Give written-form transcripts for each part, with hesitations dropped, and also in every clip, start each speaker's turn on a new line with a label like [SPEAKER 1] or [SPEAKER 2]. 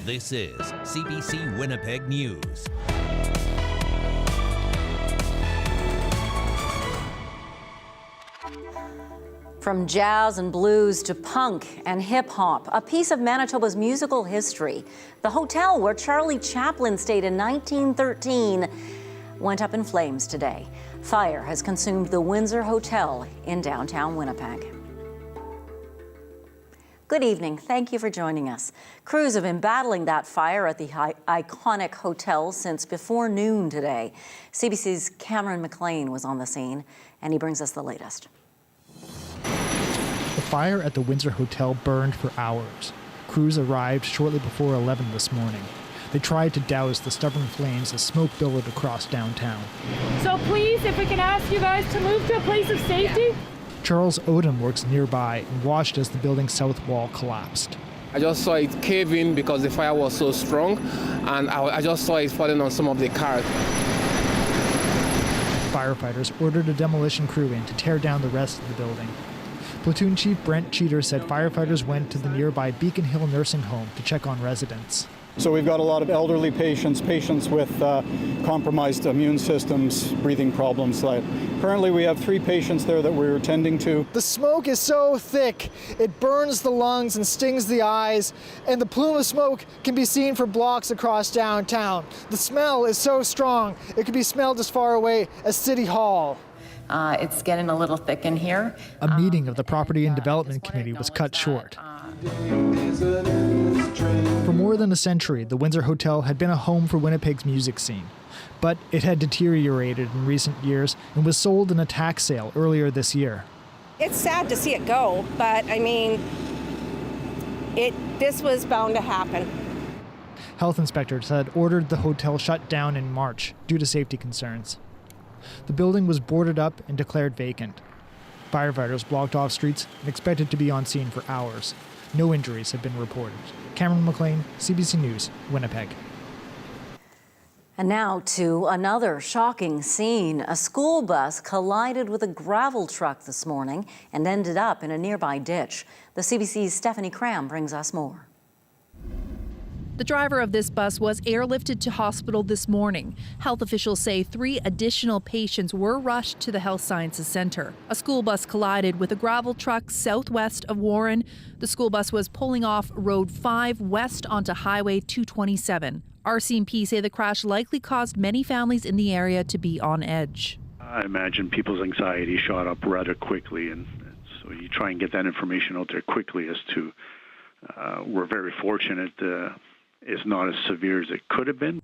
[SPEAKER 1] This is CBC Winnipeg News.
[SPEAKER 2] From jazz and blues to punk and hip-hop, a piece of Manitoba's musical history. The hotel where Charlie Chaplin stayed in 1913 went up in flames today. Fire has consumed the Windsor Hotel in downtown Winnipeg. Good evening. Thank you for joining us. Crews have been battling that fire at the iconic hotel since before noon today. CBC's Cameron McLean was on the scene, and he brings us the latest.
[SPEAKER 3] The fire at the Windsor Hotel burned for hours. Crews arrived shortly before 11 this morning. They tried to douse the stubborn flames as smoke billowed across downtown.
[SPEAKER 4] So please, if we can ask you guys to move to a place of safety.
[SPEAKER 3] Charles Odom works nearby and watched as the building's south wall collapsed.
[SPEAKER 5] I just saw it cave in because the fire was so strong, and I just saw it falling on some of the cars.
[SPEAKER 3] Firefighters ordered a demolition crew in to tear down the rest of the building. Platoon Chief Brent Cheater said firefighters went to the nearby Beacon Hill nursing home to check on residents.
[SPEAKER 6] So we've got a lot of elderly patients with compromised immune systems, breathing problems. Currently we have 3 patients there that we're attending to.
[SPEAKER 7] The smoke is so thick, it burns the lungs and stings the eyes, and the plume of smoke can be seen for blocks across downtown. The smell is so strong, it can be smelled as far away as City Hall.
[SPEAKER 8] It's getting a little thick in here.
[SPEAKER 3] A meeting of the Property and Development Committee was cut short. For more than a century, the Windsor Hotel had been a home for Winnipeg's music scene. But it had deteriorated in recent years and was sold in a tax sale earlier this year.
[SPEAKER 9] It's sad to see it go, but I mean, this was bound to happen.
[SPEAKER 3] Health inspectors had ordered the hotel shut down in March due to safety concerns. The building was boarded up and declared vacant. Firefighters blocked off streets and expected to be on scene for hours. No injuries have been reported. Cameron McLean, CBC News, Winnipeg.
[SPEAKER 2] And now to another shocking scene. A school bus collided with a gravel truck this morning and ended up in a nearby ditch. The CBC's Stephanie Cram brings us more.
[SPEAKER 10] The driver of this bus was airlifted to hospital this morning. Health officials say 3 additional patients were rushed to the Health Sciences Centre. A school bus collided with a gravel truck southwest of Warren. The school bus was pulling off Road 5 west onto Highway 227. RCMP say the crash likely caused many families in the area to be on edge.
[SPEAKER 11] I imagine people's anxiety shot up rather quickly, and so you try and get that information out there quickly as to, we're very fortunate it's not as severe as it could have been.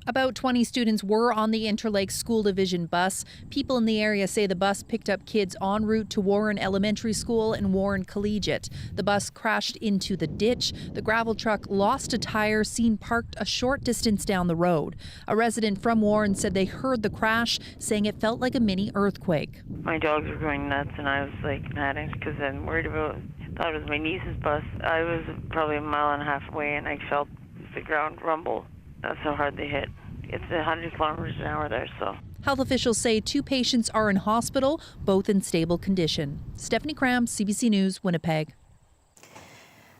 [SPEAKER 10] About 20 students were on the Interlake School Division bus. People in the area say the bus picked up kids en route to Warren Elementary School and Warren Collegiate. The bus crashed into the ditch. The gravel truck lost a tire, seen parked a short distance down the road. A resident from Warren said they heard the crash, saying it felt like a mini earthquake.
[SPEAKER 12] My dogs were going nuts, and I was like panicked because I'm worried about, thought it was my niece's bus. I was probably a mile and a half away, and I felt the ground rumble. That's how hard they hit. It's 100 kilometers an hour there, so.
[SPEAKER 10] Health officials say 2 patients are in hospital, both in stable condition. Stephanie Cram, CBC News, Winnipeg.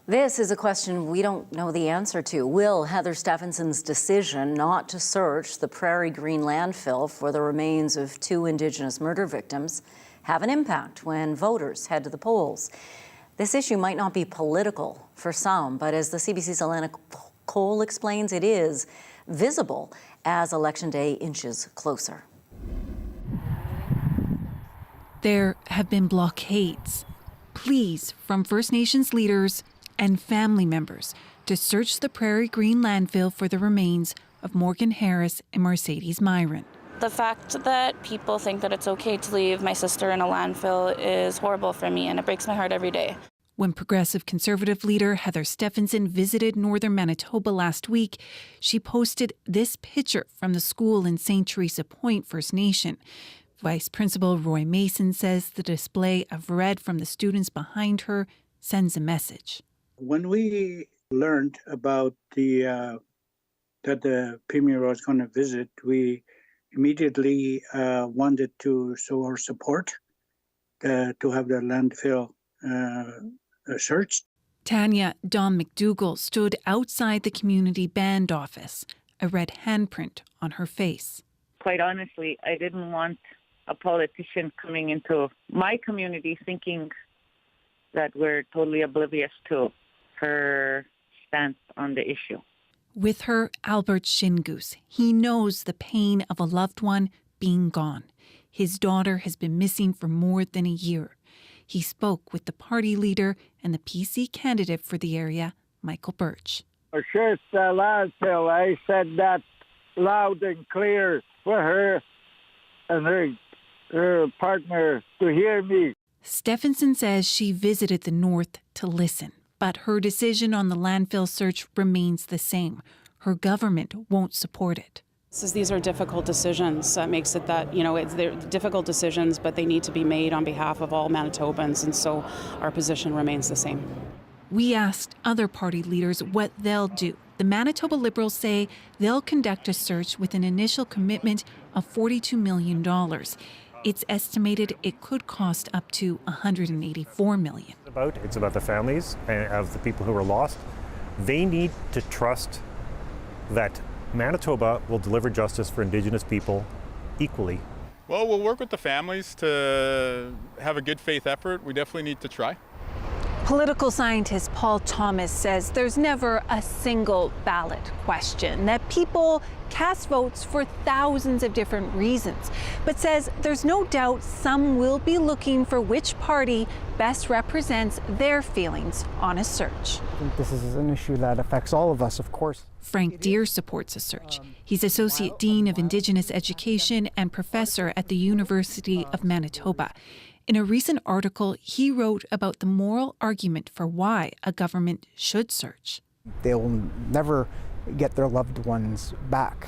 [SPEAKER 2] This is a question we don't know the answer to. Will Heather Stephenson's decision not to search the Prairie Green landfill for the remains of 2 Indigenous murder victims have an impact when voters head to the polls? This issue might not be political for some, but as the CBC's Alana Cole explains, it is visible as Election Day inches closer.
[SPEAKER 13] There have been blockades, pleas from First Nations leaders and family members to search the Prairie Green landfill for the remains of Morgan Harris and Mercedes Myron.
[SPEAKER 14] The fact that people think that it's okay to leave my sister in a landfill is horrible for me, and it breaks my heart every day.
[SPEAKER 13] When Progressive Conservative leader Heather Stephenson visited northern Manitoba last week, she posted this picture from the school in St. Teresa Point First Nation. Vice Principal Roy Mason says the display of red from the students behind her sends a message.
[SPEAKER 15] When we learned about that the Premier was going to visit, we immediately wanted to show our support to have the landfill searched.
[SPEAKER 13] Tanya Dawn McDougall stood outside the community band office, a red handprint on her face.
[SPEAKER 16] Quite honestly, I didn't want a politician coming into my community thinking that we're totally oblivious to her stance on the issue.
[SPEAKER 13] With her, Albert Shingoose. He knows the pain of a loved one being gone. His daughter has been missing for more than a year. He spoke with the party leader and the PC candidate for the area, Michael Birch.
[SPEAKER 17] For sure, it's Landfill. I said that loud and clear for her and her partner to hear me.
[SPEAKER 13] Stephenson says she visited the north to listen, but her decision on the landfill search remains the same. Her government won't support it.
[SPEAKER 18] These are difficult decisions. That makes it that, they're difficult decisions, but they need to be made on behalf of all Manitobans, and so our position remains the same.
[SPEAKER 13] We asked other party leaders what they'll do. The Manitoba Liberals say they'll conduct a search with an initial commitment of $42 million. It's estimated it could cost up to $184 million.
[SPEAKER 19] It's about the families of the people who were lost. They need to trust that Manitoba will deliver justice for Indigenous people equally.
[SPEAKER 20] Well, we'll work with the families to have a good faith effort. We definitely need to try.
[SPEAKER 21] Political scientist Paul Thomas says there's never a single ballot question, that people cast votes for thousands of different reasons, but says there's no doubt some will be looking for which party best represents their feelings on a search.
[SPEAKER 22] I think this is an issue that affects all of us, of course.
[SPEAKER 13] Frank Deere supports a search. He's Associate Dean of Indigenous Education and professor at the University of Manitoba. In a recent article, he wrote about the moral argument for why a government should search.
[SPEAKER 22] They'll never get their loved ones back,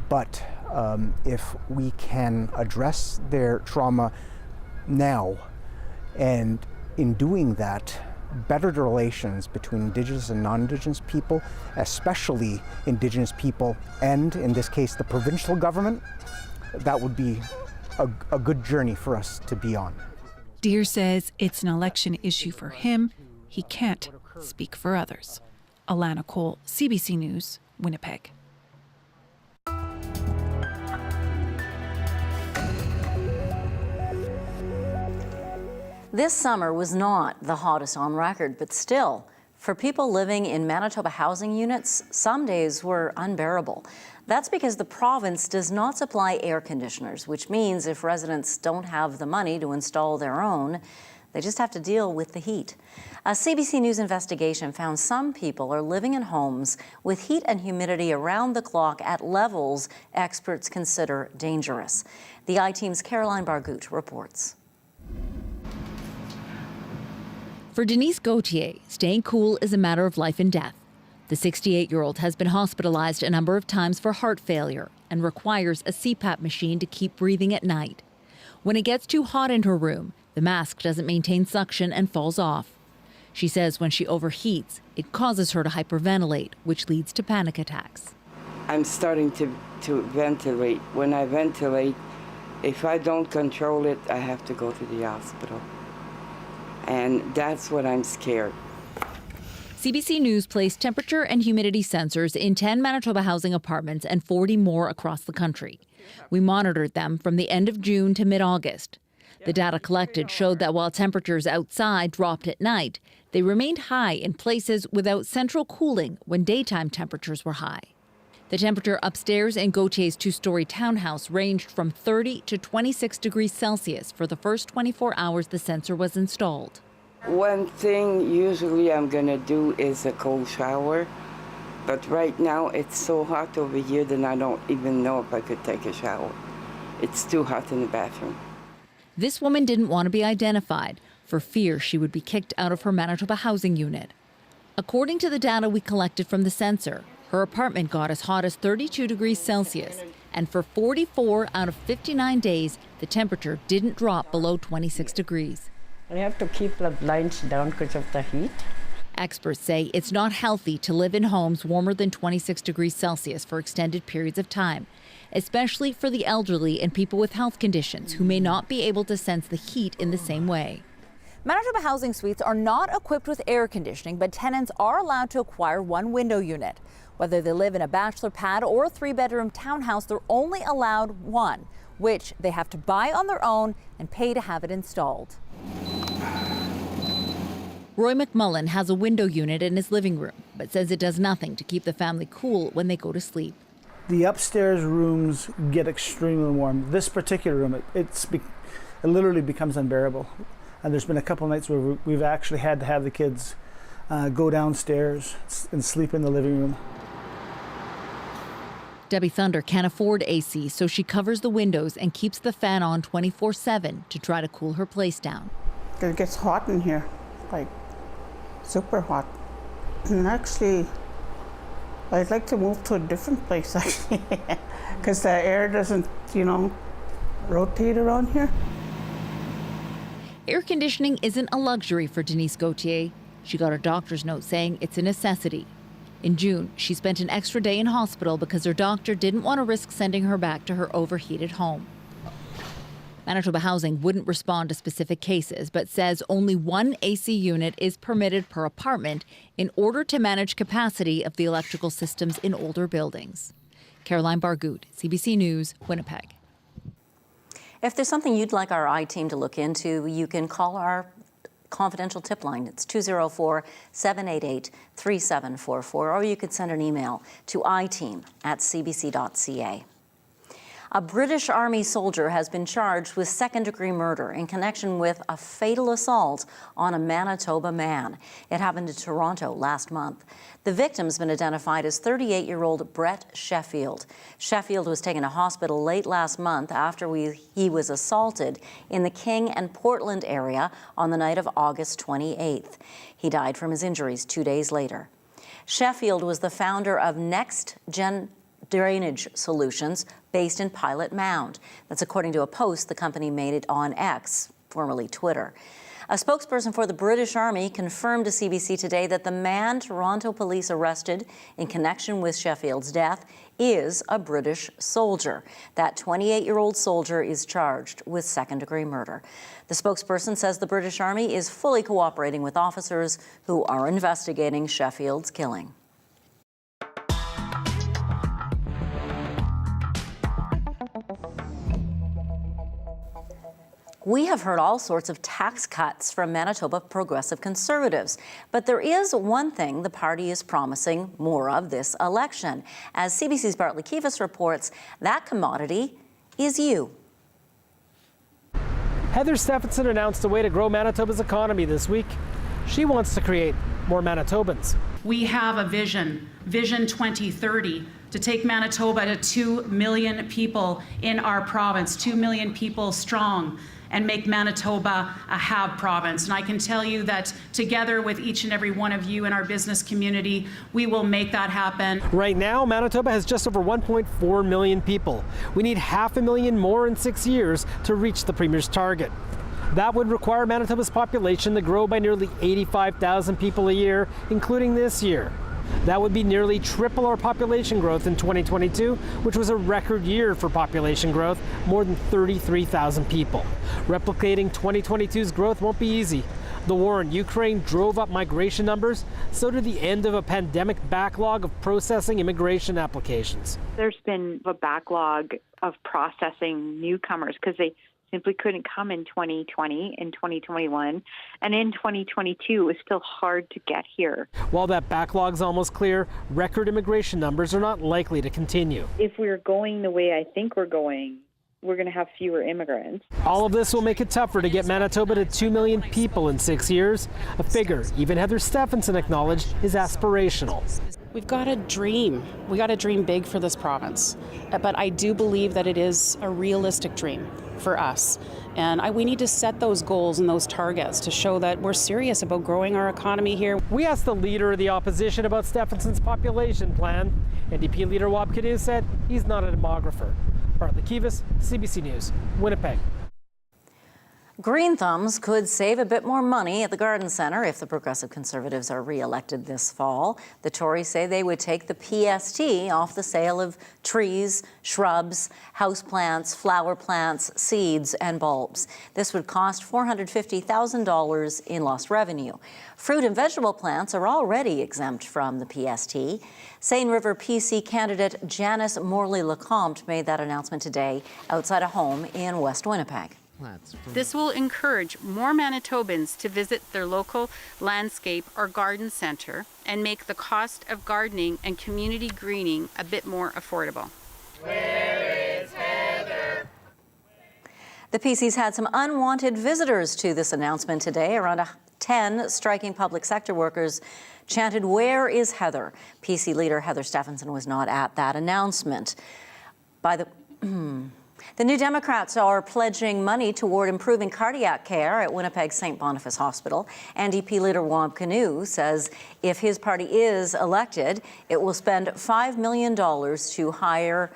[SPEAKER 22] but if we can address their trauma now, and in doing that, better the relations between Indigenous and non-Indigenous people, especially Indigenous people, and in this case the provincial government, that would be a good journey for us to be on.
[SPEAKER 13] Deere says it's an election issue for him. He can't speak for others. Alana Cole, CBC News, Winnipeg.
[SPEAKER 2] This summer was not the hottest on record, but still, for people living in Manitoba housing units, some days were unbearable. That's because the province does not supply air conditioners, which means if residents don't have the money to install their own, they just have to deal with the heat. A CBC News investigation found some people are living in homes with heat and humidity around the clock at levels experts consider dangerous. The I-Team's Caroline Bargout reports.
[SPEAKER 23] For Denise Gauthier, staying cool is a matter of life and death. The 68-year-old has been hospitalized a number of times for heart failure and requires a CPAP machine to keep breathing at night. When it gets too hot in her room, the mask doesn't maintain suction and falls off. She says when she overheats, it causes her to hyperventilate, which leads to panic attacks.
[SPEAKER 24] I'm starting to ventilate. When I ventilate, if I don't control it, I have to go to the hospital. And that's what I'm scared.
[SPEAKER 23] CBC News placed temperature and humidity sensors in 10 Manitoba housing apartments and 40 more across the country. We monitored them from the end of June to mid-August. The data collected showed that while temperatures outside dropped at night, they remained high in places without central cooling when daytime temperatures were high. The temperature upstairs in Gauthier's two-story townhouse ranged from 30 to 26 degrees Celsius for the first 24 hours the sensor was installed.
[SPEAKER 24] One thing usually I'm going to do is a cold shower, but right now it's so hot over here that I don't even know if I could take a shower. It's too hot in the bathroom.
[SPEAKER 23] This woman didn't want to be identified for fear she would be kicked out of her Manitoba housing unit. According to the data we collected from the sensor, her apartment got as hot as 32 degrees Celsius, and for 44 out of 59 days, the temperature didn't drop below 26 degrees.
[SPEAKER 25] We have to keep the blinds down because of the heat.
[SPEAKER 23] Experts say it's not healthy to live in homes warmer than 26 degrees Celsius for extended periods of time, especially for the elderly and people with health conditions who may not be able to sense the heat in the same way. Manitoba housing suites are not equipped with air conditioning, but tenants are allowed to acquire one window unit. Whether they live in a bachelor pad or a 3-bedroom townhouse, they're only allowed one, which they have to buy on their own and pay to have it installed. Roy McMullen has a window unit in his living room, but says it does nothing to keep the family cool when they go to sleep.
[SPEAKER 1] The upstairs rooms get extremely warm. This particular room, it literally becomes unbearable. And there's been a couple nights where we've actually had to have the kids go downstairs and sleep in the living room.
[SPEAKER 23] Debbie Thunder can't afford AC, so she covers the windows and keeps the fan on 24/7 to try to cool her place down.
[SPEAKER 4] It gets hot in here, like super hot. And actually, I'd like to move to a different place, actually, because the air doesn't, rotate around here.
[SPEAKER 23] Air conditioning isn't a luxury for Denise Gauthier. She got her doctor's note saying it's a necessity. In June, she spent an extra day in hospital because her doctor didn't want to risk sending her back to her overheated home. Manitoba Housing wouldn't respond to specific cases, but says only one AC unit is permitted per apartment in order to manage capacity of the electrical systems in older buildings. Caroline Bargout, CBC News, Winnipeg.
[SPEAKER 2] If there's something you'd like our I-team to look into, you can call our confidential tip line. It's 204-788-3744, or you could send an email to iteam@cbc.ca. A British Army soldier has been charged with second-degree murder in connection with a fatal assault on a Manitoba man. It happened in Toronto last month. The victim's been identified as 38-year-old Brett Sheffield. Sheffield was taken to hospital late last month after he was assaulted in the King and Portland area on the night of August 28th. He died from his injuries 2 days later. Sheffield was the founder of Next Gen Drainage Solutions based in Pilot Mound. That's according to a post the company made it on X, formerly Twitter. A spokesperson for the British Army confirmed to CBC today that the man Toronto police arrested in connection with Sheffield's death is a British soldier. That 28-year-old soldier is charged with second-degree murder. The spokesperson says the British Army is fully cooperating with officers who are investigating Sheffield's killing. We have heard all sorts of tax cuts from Manitoba Progressive Conservatives, but there is one thing the party is promising more of this election. As CBC's Bartley Kivas reports, that commodity is you.
[SPEAKER 5] Heather Stephenson announced a way to grow Manitoba's economy this week. She wants to create more Manitobans.
[SPEAKER 6] We have a vision, Vision 2030, to take Manitoba to 2 million people in our province, 2 million people strong, and make Manitoba a have province. And I can tell you that together with each and every one of you in our business community, we will make that happen.
[SPEAKER 5] Right now, Manitoba has just over 1.4 million people. We need 500,000 more in 6 years to reach the Premier's target. That would require Manitoba's population to grow by nearly 85,000 people a year, including this year. That would be nearly triple our population growth in 2022, which was a record year for population growth, more than 33,000 people. Replicating 2022's growth won't be easy. The war in Ukraine drove up migration numbers, so did the end of a pandemic backlog of processing immigration applications.
[SPEAKER 7] There's been a backlog of processing newcomers because they simply couldn't come in 2020 and 2021. And in 2022, it was still hard to get here.
[SPEAKER 5] While that backlog's almost clear, record immigration numbers are not likely to continue.
[SPEAKER 7] If we're going the way I think we're going, we're going to have fewer immigrants.
[SPEAKER 5] All of this will make it tougher to get Manitoba to 2 million people in 6 years, a figure even Heather Stephenson acknowledged is aspirational.
[SPEAKER 18] We've got to dream. We got to dream big for this province. But I do believe that it is a realistic dream for us. And we need to set those goals and those targets to show that we're serious about growing our economy here.
[SPEAKER 5] We asked the leader of the opposition about Stephenson's population plan. NDP leader Wab Kinew said he's not a demographer. Bartley Kivas, CBC News, Winnipeg.
[SPEAKER 2] Green thumbs could save a bit more money at the Garden Centre if the Progressive Conservatives are re-elected this fall. The Tories say they would take the PST off the sale of trees, shrubs, houseplants, flower plants, seeds and bulbs. This would cost $450,000 in lost revenue. Fruit and vegetable plants are already exempt from the PST. Seine River PC candidate Janice Morley-Lecomte made that announcement today outside a home in West Winnipeg.
[SPEAKER 3] This will encourage more Manitobans to visit their local landscape or garden centre and make the cost of gardening and community greening a bit more affordable.
[SPEAKER 2] Where is Heather? The PC's had some unwanted visitors to this announcement today. Around 10 striking public sector workers chanted, "Where is Heather?" PC leader Heather Stephenson was not at that announcement. The New Democrats are pledging money toward improving cardiac care at Winnipeg's St. Boniface Hospital. NDP leader Wamp Canoe says if his party is elected, it will spend $5 million to hire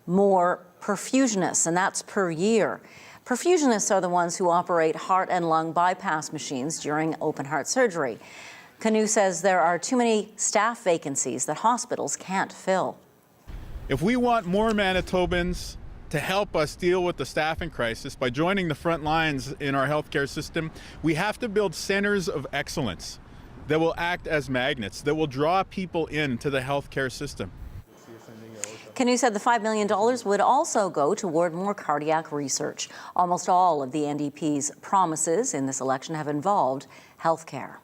[SPEAKER 2] more perfusionists, and that's per year. Perfusionists are the ones who operate heart and lung bypass machines during open heart surgery. Canoe says there are too many staff vacancies that hospitals can't fill.
[SPEAKER 20] If we want more Manitobans to help us deal with the staffing crisis by joining the front lines in our healthcare system, we have to build centers of excellence that will act as magnets, that will draw people into the healthcare system.
[SPEAKER 2] Canoe said the $5 million would also go toward more cardiac research. Almost all of the NDP's promises in this election have involved healthcare.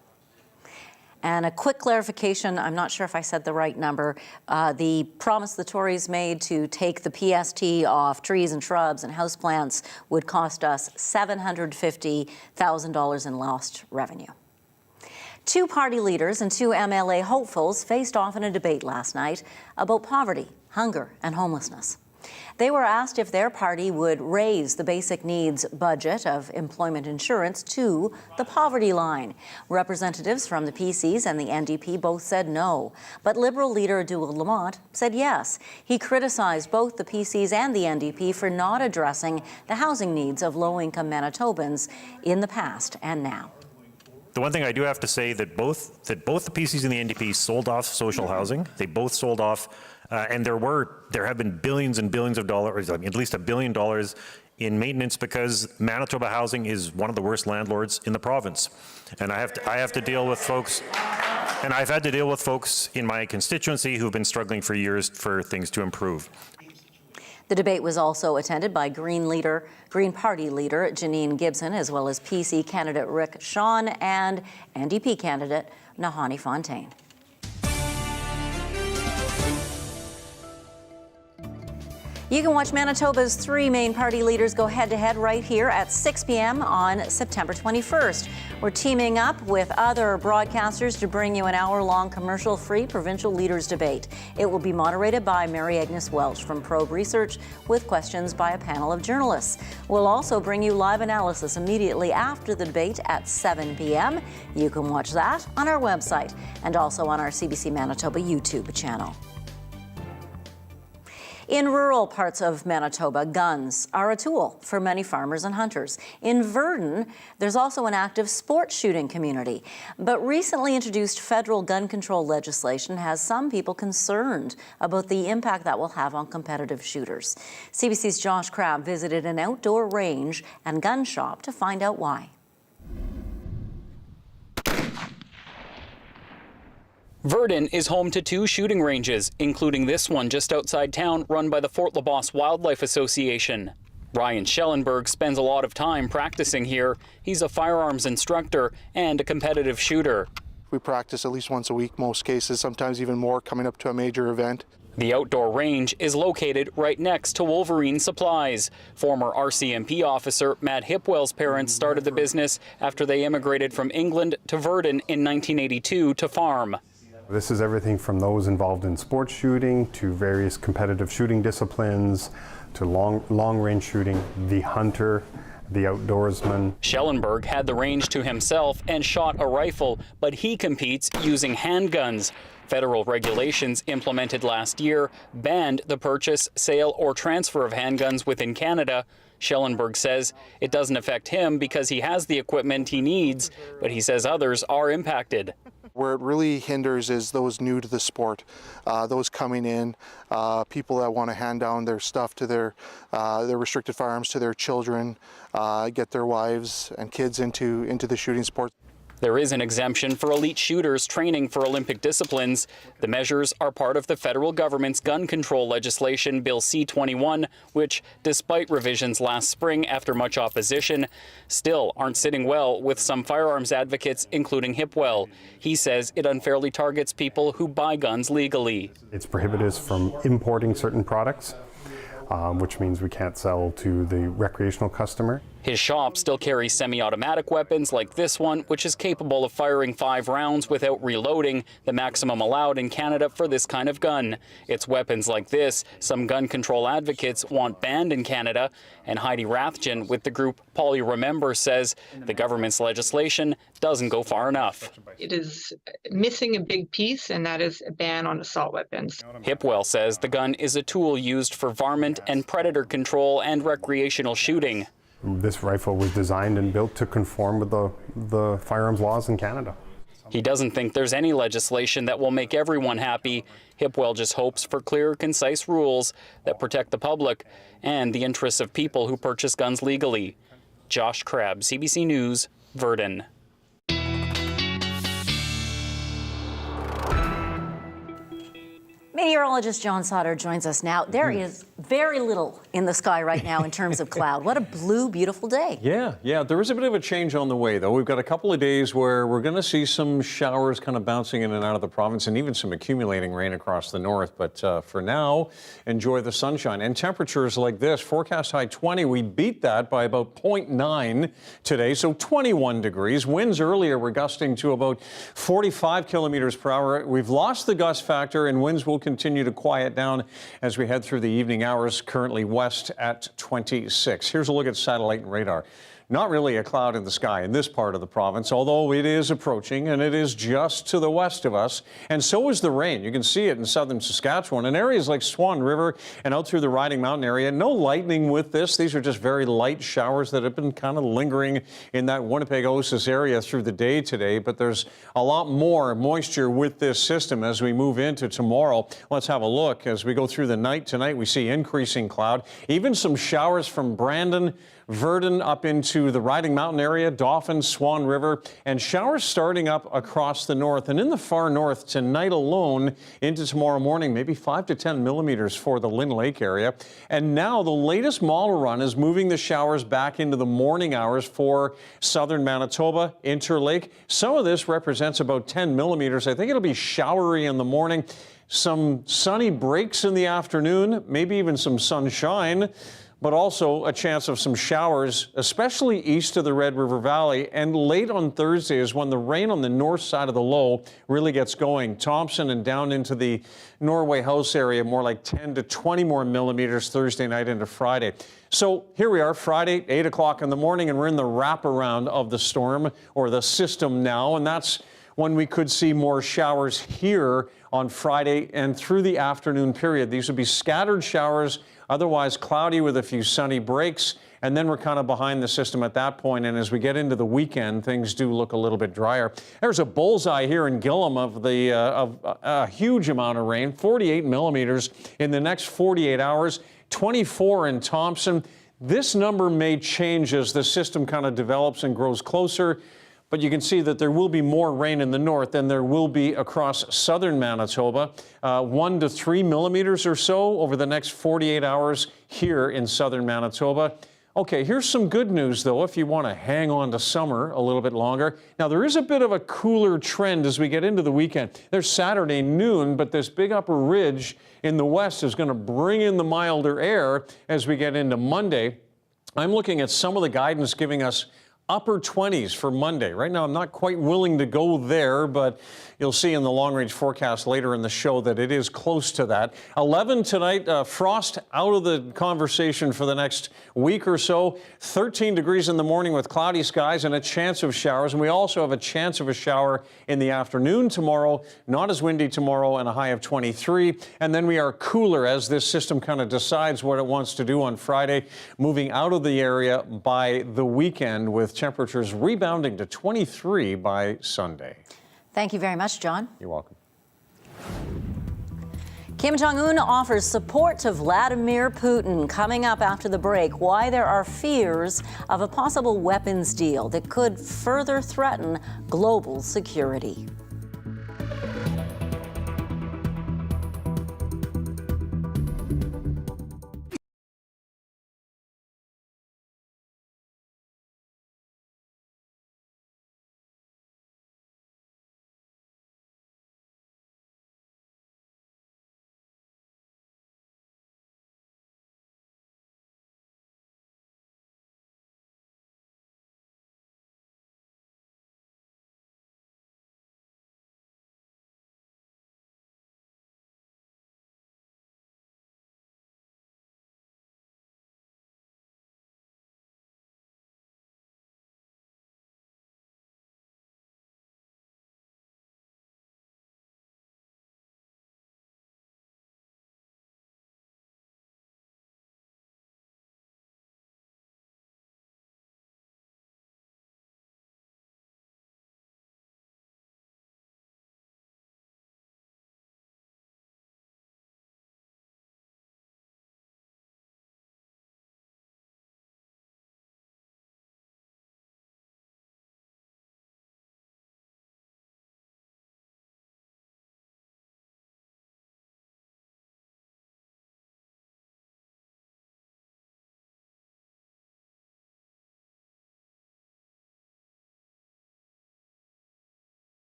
[SPEAKER 2] And a quick clarification, I'm not sure if I said the right number. The promise the Tories made to take the PST off trees and shrubs and houseplants would cost us $750,000 in lost revenue. Two party leaders and two MLA hopefuls faced off in a debate last night about poverty, hunger, and homelessness. They were asked if their party would raise the basic needs budget of employment insurance to the poverty line. Representatives from the PCs and the NDP both said no, but Liberal leader Doug Lamont said yes. He criticized both the PCs and the NDP for not addressing the housing needs of low-income Manitobans in the past and now.
[SPEAKER 19] The one thing I do have to say that both the PCs and the NDP sold off social housing. They both sold off, and there have been billions and billions of dollars, at least $1 billion in maintenance because Manitoba Housing is one of the worst landlords in the province. And I have to deal with folks, and I've had to deal with folks in my constituency who've been struggling for years for things to improve.
[SPEAKER 2] The debate was also attended by Green Party leader Janine Gibson, as well as PC candidate Rick Shawn and NDP candidate Nahani Fontaine. You can watch Manitoba's three main party leaders go head-to-head right here at 6 p.m. on September 21st. We're teaming up with other broadcasters to bring you an hour-long commercial-free provincial leaders debate. It will be moderated by Mary Agnes Welch from Probe Research with questions by a panel of journalists. We'll also bring you live analysis immediately after the debate at 7 p.m. You can watch that on our website and also on our CBC Manitoba YouTube channel. In rural parts of Manitoba, guns are a tool for many farmers and hunters. In Verdon, there's also an active sports shooting community. But recently introduced federal gun control legislation has some people concerned about the impact that will have on competitive shooters. CBC's Josh Crabb visited an outdoor range and gun shop to find out why.
[SPEAKER 8] Verdon is home to two shooting ranges, including this one just outside town run by the Fort LaBosse Wildlife Association. Ryan Schellenberg spends a lot of time practicing here. He's a firearms instructor and a competitive shooter.
[SPEAKER 9] We practice at least once a week, most cases, sometimes even more coming up to a major event.
[SPEAKER 8] The outdoor range is located right next to Wolverine Supplies. Former RCMP officer Matt Hipwell's parents started the business after they immigrated from England to Verdon in 1982 to farm.
[SPEAKER 11] This is everything from those involved in sports shooting to various competitive shooting disciplines to long-range shooting, the hunter, the outdoorsman.
[SPEAKER 8] Schellenberg had the range to himself and shot a rifle, but he competes using handguns. Federal regulations implemented last year banned the purchase, sale, or transfer of handguns within Canada. Schellenberg says it doesn't affect him because he has the equipment he needs, but he says others are impacted.
[SPEAKER 9] Where it really hinders is those new to the sport, those coming in, people that want to hand down their stuff to their restricted firearms to their children, get their wives and kids into the shooting sport.
[SPEAKER 8] There is an exemption for elite shooters training for Olympic disciplines. The measures are part of the federal government's gun control legislation, Bill C-21, which, despite revisions last spring after much opposition, still aren't sitting well with some firearms advocates, including Hipwell. He says it unfairly targets people who buy guns legally.
[SPEAKER 11] It's prohibited us from importing certain products, which means we can't sell to the recreational customer.
[SPEAKER 8] His shop still carries semi-automatic weapons like this one, which is capable of firing 5 rounds without reloading, the maximum allowed in Canada for this kind of gun. It's weapons like this some gun control advocates want banned in Canada, and Heidi Rathjen with the group Polly Remember says the government's legislation doesn't go far enough.
[SPEAKER 10] It is missing a big piece, and that is a ban on assault weapons.
[SPEAKER 8] Hipwell says the gun is a tool used for varmint and predator control and recreational shooting.
[SPEAKER 11] This rifle was designed and built to conform with the firearms laws in Canada.
[SPEAKER 8] He doesn't think there's any legislation that will make everyone happy. Hipwell just hopes for clear, concise rules that protect the public and the interests of people who purchase guns legally. Josh Crabb, CBC News, Verdun.
[SPEAKER 2] Meteorologist John Sauter joins us now. There is very little in the sky right now in terms of cloud. What a blue, beautiful day.
[SPEAKER 12] Yeah, there is a bit of a change on the way, though. We've got a couple of days where we're going to see some showers kind of bouncing in and out of the province and even some accumulating rain across the north. But for now, enjoy the sunshine. And temperatures like this, forecast high 20. We beat that by about 0.9 today, so 21 degrees. Winds earlier were gusting to about 45 kilometers per hour. We've lost the gust factor, and winds will continue to quiet down as we head through the evening hours, currently west at 26. Here's a look at satellite and radar. Not really a cloud in the sky in this part of the province, although it is approaching, and it is just to the west of us. And so is the rain. You can see it in southern Saskatchewan and areas like Swan River and out through the Riding Mountain area. No lightning with this. These are just very light showers that have been kind of lingering in that Winnipeg-Osis area through the day today. But there's a lot more moisture with this system as we move into tomorrow. Let's have a look. As we go through the night tonight, we see increasing cloud, even some showers from Brandon, Verdun up into the Riding Mountain area, Dauphin, Swan River, and showers starting up across the north. And in the far north tonight alone into tomorrow morning, maybe 5 to 10 millimeters for the Lynn Lake area. And now the latest model run is moving the showers back into the morning hours for southern Manitoba, Interlake. Some of this represents about 10 millimeters. I think it'll be showery in the morning. Some sunny breaks in the afternoon, maybe even some sunshine, but also a chance of some showers, especially east of the Red River Valley. And late on Thursday is when the rain on the north side of the low really gets going. Thompson and down into the Norway House area, more like 10 to 20 more millimeters Thursday night into Friday. So here we are, Friday, 8 o'clock in the morning, and we're in the wraparound of the storm or the system now. And that's when we could see more showers here on Friday and through the afternoon period. These would be scattered showers, otherwise cloudy with a few sunny breaks, and then we're kind of behind the system at that point. And as we get into the weekend, things do look a little bit drier. There's a bullseye here in Gillam of a huge amount of rain, 48 millimeters in the next 48 hours, 24 in Thompson. This number may change as the system kind of develops and grows closer. But you can see that there will be more rain in the north than there will be across southern Manitoba, 1 to 3 millimeters or so over the next 48 hours here in southern Manitoba. Okay, here's some good news, though, if you want to hang on to summer a little bit longer. Now, there is a bit of a cooler trend as we get into the weekend. There's Saturday noon, but this big upper ridge in the west is going to bring in the milder air as we get into Monday. I'm looking at some of the guidance giving us upper 20s for Monday. Right now, I'm not quite willing to go there, but you'll see in the long-range forecast later in the show that it is close to that. 11 tonight, frost out of the conversation for the next week or so. 13 degrees in the morning with cloudy skies and a chance of showers. And we also have a chance of a shower in the afternoon tomorrow. Not as windy tomorrow, and a high of 23. And then we are cooler as this system kind of decides what it wants to do on Friday, moving out of the area by the weekend with temperatures rebounding to 23 by Sunday.
[SPEAKER 2] Thank you very much, John.
[SPEAKER 12] You're welcome.
[SPEAKER 2] Kim Jong-un offers support to Vladimir Putin. Coming up after the break, why there are fears of a possible weapons deal that could further threaten global security.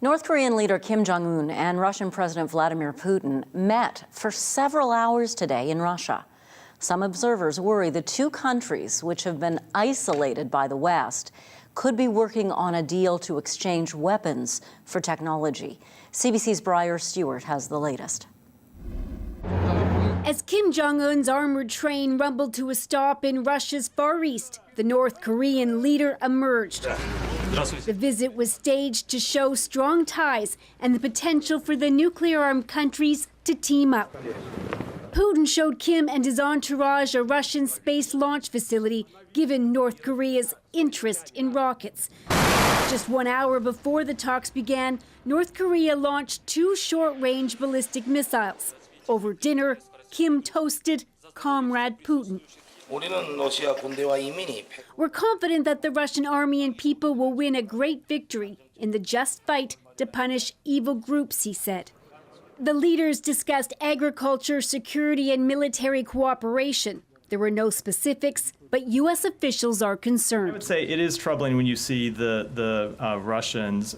[SPEAKER 2] North Korean leader Kim Jong-un and Russian President Vladimir Putin met for several hours today in Russia. Some observers worry the two countries, which have been isolated by the West, could be working on a deal to exchange weapons for technology. CBC's Briar Stewart has the latest.
[SPEAKER 14] As Kim Jong-un's armored train rumbled to a stop in Russia's Far East, the North Korean leader emerged. The visit was staged to show strong ties and the potential for the nuclear-armed countries to team up. Putin showed Kim and his entourage a Russian space launch facility, given North Korea's interest in rockets. Just 1 hour before the talks began, North Korea launched 2 short-range ballistic missiles. Over dinner, Kim toasted Comrade Putin. We're confident that the Russian army and people will win a great victory in the just fight to punish evil groups, he said. The leaders discussed agriculture, security, and military cooperation. There were no specifics, but U.S. officials are concerned.
[SPEAKER 15] I would say it is troubling when you see the Russians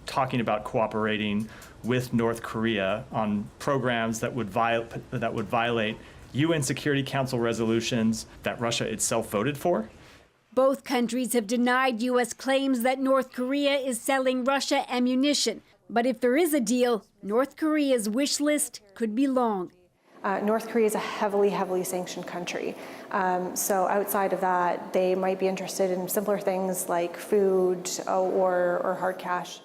[SPEAKER 15] talking about cooperating with North Korea on programs that would violate UN Security Council resolutions that Russia itself voted for.
[SPEAKER 14] Both countries have denied U.S. claims that North Korea is selling Russia ammunition. But if there is a deal, North Korea's wish list could be long.
[SPEAKER 16] North Korea is a heavily sanctioned country. So outside of that, they might be interested in simpler things like food or hard cash.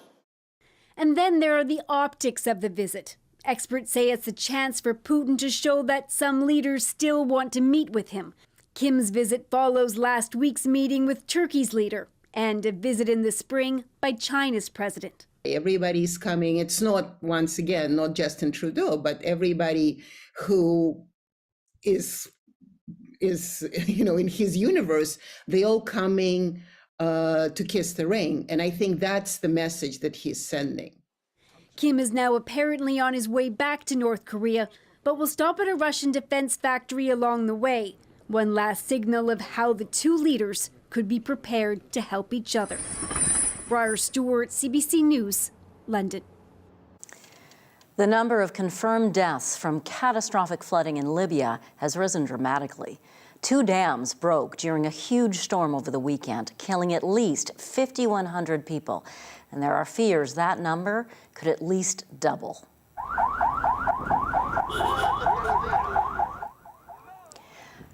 [SPEAKER 14] And then there are the optics of the visit. Experts say it's a chance for Putin to show that some leaders still want to meet with him. Kim's visit follows last week's meeting with Turkey's leader and a visit in the spring by China's president.
[SPEAKER 17] Everybody's coming. It's not, once again, not Justin Trudeau, but everybody who is in his universe, they all coming to kiss the ring. And I think that's the message that he's sending.
[SPEAKER 14] Kim is now apparently on his way back to North Korea, but will stop at a Russian defense factory along the way. One last signal of how the two leaders could be prepared to help each other. Briar Stewart, CBC News, London.
[SPEAKER 2] The number of confirmed deaths from catastrophic flooding in Libya has risen dramatically. 2 dams broke during a huge storm over the weekend, killing at least 5,100 people. And there are fears that number could at least double.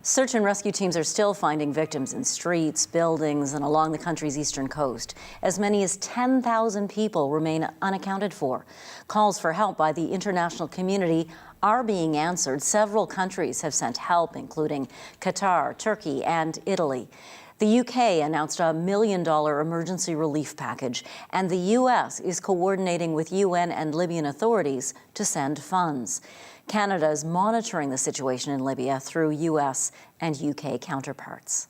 [SPEAKER 2] Search and rescue teams are still finding victims in streets, buildings, and along the country's eastern coast. As many as 10,000 people remain unaccounted for. Calls for help by the international community are being answered. Several countries have sent help, including Qatar, Turkey, and Italy. The UK announced a $1 million emergency relief package, and the US is coordinating with UN and Libyan authorities to send funds. Canada is monitoring the situation in Libya through US and UK counterparts.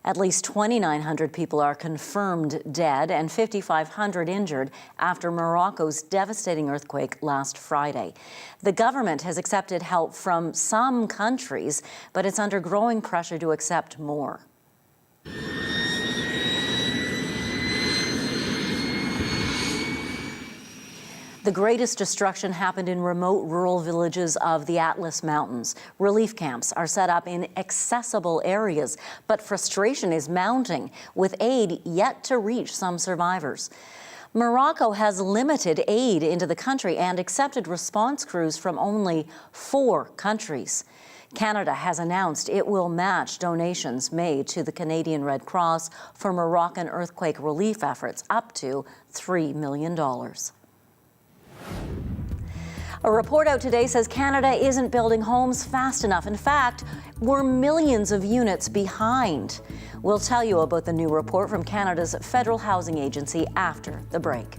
[SPEAKER 2] At least 2,900 people are confirmed dead and 5,500 injured after Morocco's devastating earthquake last Friday. The government has accepted help from some countries, but it's under growing pressure to accept more. The greatest destruction happened in remote rural villages of the Atlas Mountains. Relief camps are set up in accessible areas, but frustration is mounting, with aid yet to reach some survivors. Morocco has limited aid into the country and accepted response crews from only 4 countries. Canada has announced it will match donations made to the Canadian Red Cross for Moroccan earthquake relief efforts up to $3 million. A report out today says Canada isn't building homes fast enough. In fact, we're millions of units behind. We'll tell you about the new report from Canada's Federal Housing Agency after the break.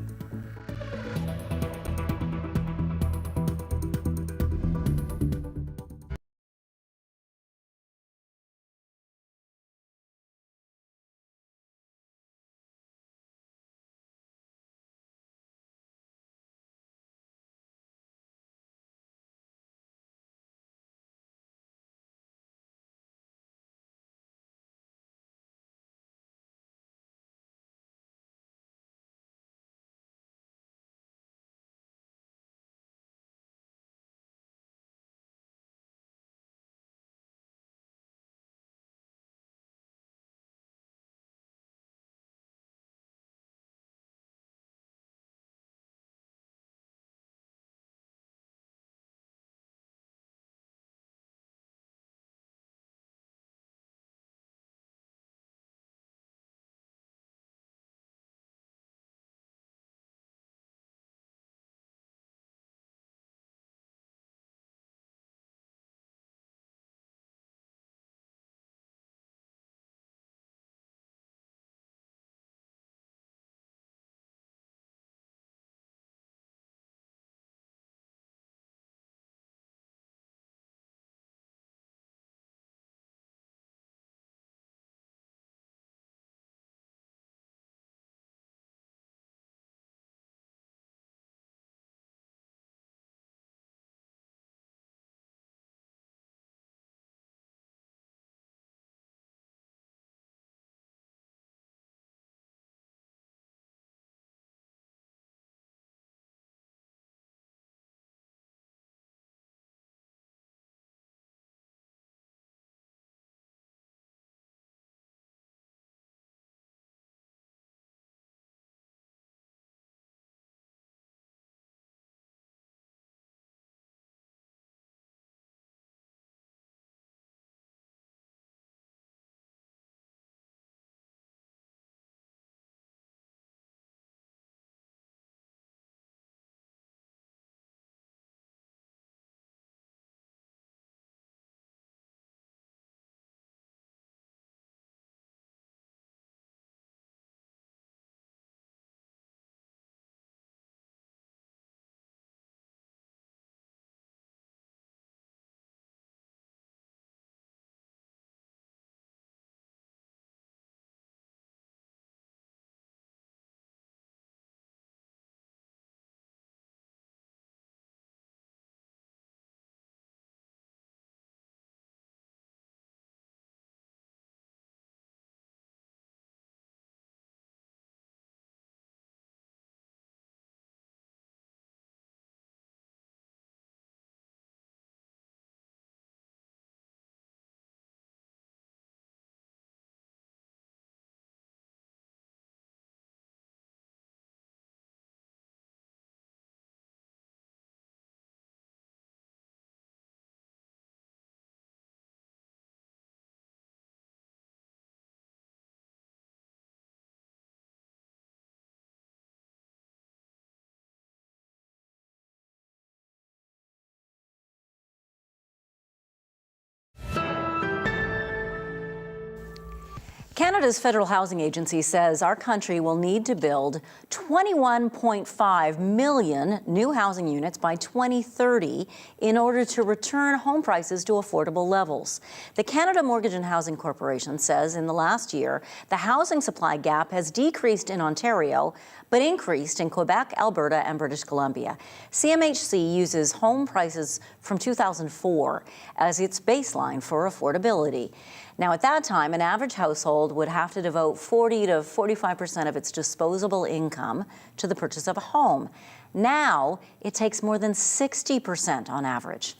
[SPEAKER 2] Canada's Federal Housing Agency says our country will need to build 21.5 million new housing units by 2030 in order to return home prices to affordable levels. The Canada Mortgage and Housing Corporation says in the last year, the housing supply gap has decreased in Ontario, but increased in Quebec, Alberta, and British Columbia. CMHC uses home prices from 2004 as its baseline for affordability. Now, at that time, an average household would have to devote 40 to 45% of its disposable income to the purchase of a home. Now, it takes more than 60% on average.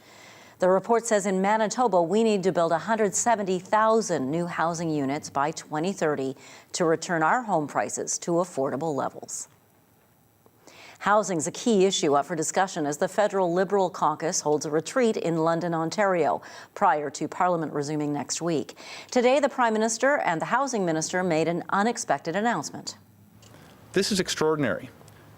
[SPEAKER 2] The report says in Manitoba, we need to build 170,000 new housing units by 2030 to return our home prices to affordable levels. Housing is a key issue up for discussion as the federal Liberal caucus holds a retreat in London, Ontario, prior to Parliament resuming next week. Today, the Prime Minister and the Housing Minister made an unexpected announcement.
[SPEAKER 13] This is extraordinary,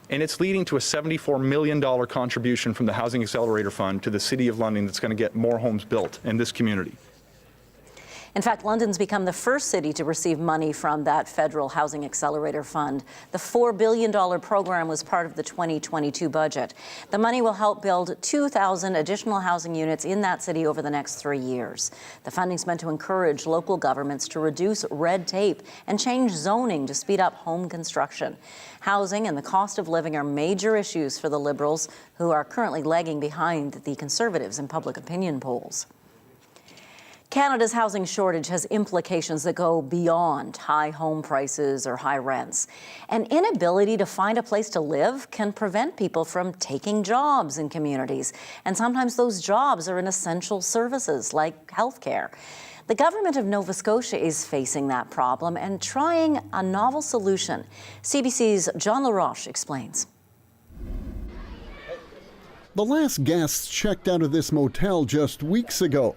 [SPEAKER 13] and it's leading to a $74 million contribution from the Housing Accelerator Fund to the City of London that's going to get more homes built in this community.
[SPEAKER 2] In fact, London's become the first city to receive money from that federal Housing Accelerator Fund. The $4 billion program was part of the 2022 budget. The money will help build 2,000 additional housing units in that city over the next 3 years. The funding's meant to encourage local governments to reduce red tape and change zoning to speed up home construction. Housing and the cost of living are major issues for the Liberals, who are currently lagging behind the Conservatives in public opinion polls. Canada's housing shortage has implications that go beyond high home prices or high rents. An inability to find a place to live can prevent people from taking jobs in communities. And sometimes those jobs are in essential services like healthcare. The government of Nova Scotia is facing that problem and trying a novel solution. CBC's John LaRoche explains.
[SPEAKER 21] The last guests checked out of this motel just weeks ago.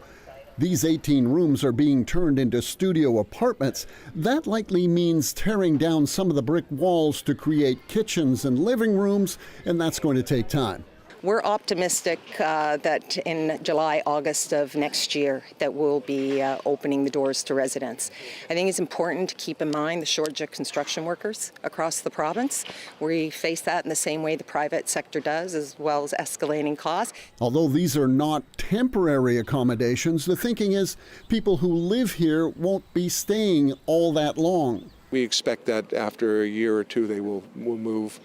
[SPEAKER 21] These 18 rooms are being turned into studio apartments. That likely means tearing down some of the brick walls to create kitchens and living rooms, and that's going to take time.
[SPEAKER 22] We're optimistic that in July, August of next year that we'll be opening the doors to residents. I think it's important to keep in mind the shortage of construction workers across the province. We face that in the same way the private sector does, as well as escalating costs.
[SPEAKER 21] Although these are not temporary accommodations, the thinking is people who live here won't be staying all that long.
[SPEAKER 24] We expect that after a year or two they will move.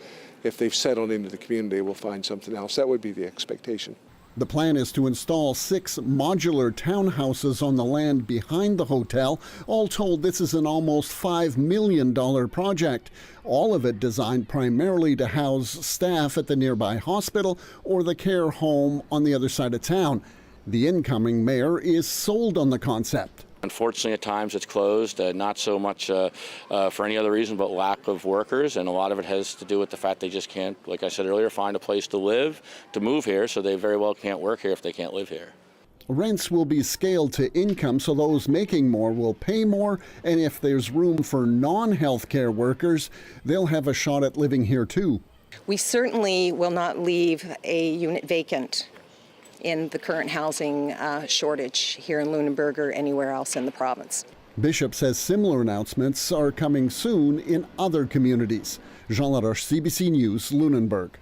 [SPEAKER 24] If they've settled into the community, we'll find something else. That would be the expectation.
[SPEAKER 21] The plan is to install 6 modular townhouses on the land behind the hotel. All told, this is an almost $5 million project. All of it designed primarily to house staff at the nearby hospital or the care home on the other side of town. The incoming mayor is sold on the concept.
[SPEAKER 25] Unfortunately, at times it's closed, not so much for any other reason but lack of workers, and a lot of it has to do with the fact they just can't, like I said earlier, find a place to live, to move here, so they very well can't work here if they can't live here.
[SPEAKER 21] Rents will be scaled to income, so those making more will pay more, and if there's room for non-healthcare workers, they'll have a shot at living here too.
[SPEAKER 22] We certainly will not leave a unit vacant in the current housing shortage here in Lunenburg or anywhere else in the province.
[SPEAKER 21] Bishop says similar announcements are coming soon in other communities. Jean Laroche, CBC News, Lunenburg.